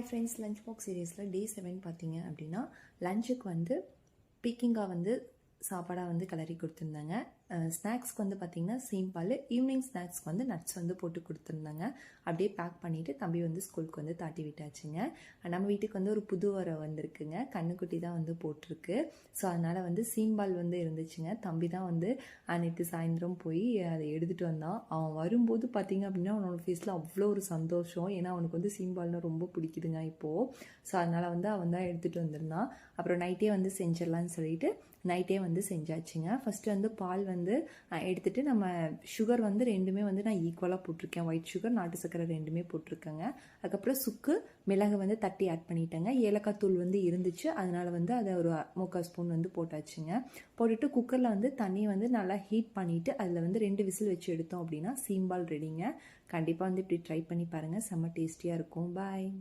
Hi friends, lunch box சீரீஸில் டே 7 பார்த்தீங்க அப்படின்னா லஞ்சுக்கு வந்து பீக்கிங்காக வந்து சாப்பாடாக வந்து கிளறி கொடுத்துருந்தாங்க. ஸ்நாக்ஸ்க்கு வந்து பார்த்திங்கன்னா சீம்பால், ஈவினிங் ஸ்நாக்ஸ்க்கு வந்து நட்ஸ் வந்து போட்டு கொடுத்துருந்தாங்க. அப்படியே பேக் பண்ணிவிட்டு தம்பி வந்து ஸ்கூலுக்கு வந்து தாட்டி விட்டாச்சுங்க. நம்ம வீட்டுக்கு வந்து ஒரு புது வர வந்திருக்குங்க, கண்ணுக்குட்டி தான் வந்து போட்டிருக்கு. ஸோ அதனால் வந்து சீம்பால் வந்து இருந்துச்சுங்க. தம்பி தான் வந்து நேற்று சாயந்தரம் போய் அதை எடுத்துகிட்டு வந்தான். அவன் வரும்போது பார்த்திங்க அப்படின்னா அவனோட ஃபேஸில் அவ்வளோ ஒரு சந்தோஷம். ஏன்னா அவனுக்கு வந்து சீம்பால்னால் ரொம்ப பிடிக்குதுங்க இப்போது. ஸோ அதனால் வந்து அவன் தான் எடுத்துகிட்டு வந்திருந்தான். அப்புறம் நைட்டே வந்து செஞ்சிடலான்னு சொல்லிட்டு நைட்டே வந்து செஞ்சாச்சுங்க. ஃபஸ்ட்டு வந்து பால் வந்து எடுத்துகிட்டு நம்ம சுகர் வந்து ரெண்டுமே வந்து நான் ஈக்குவலாக போட்டிருக்கேன். ஒயிட் சுகர், நாட்டு சக்கரை ரெண்டுமே போட்டிருக்கேங்க. அதுக்கப்புறம் சுக்கு, மிளகு வந்து தட்டி ஆட் பண்ணிட்டேங்க. ஏலக்காய் தூள் வந்து இருந்துச்சு, அதனால் வந்து அதை ஒரு 3/4 ஸ்பூன் வந்து போட்டாச்சுங்க. போட்டுட்டு குக்கரில் வந்து தண்ணி வந்து நல்லா ஹீட் பண்ணிவிட்டு அதில் வந்து 2 விசில் வச்சு எடுத்தோம் அப்படின்னா சீம்பால் ரெடிங்க. கண்டிப்பாக வந்து இப்படி ட்ரை பண்ணி பாருங்கள், செம்ம டேஸ்டியாக இருக்கும். பாய்.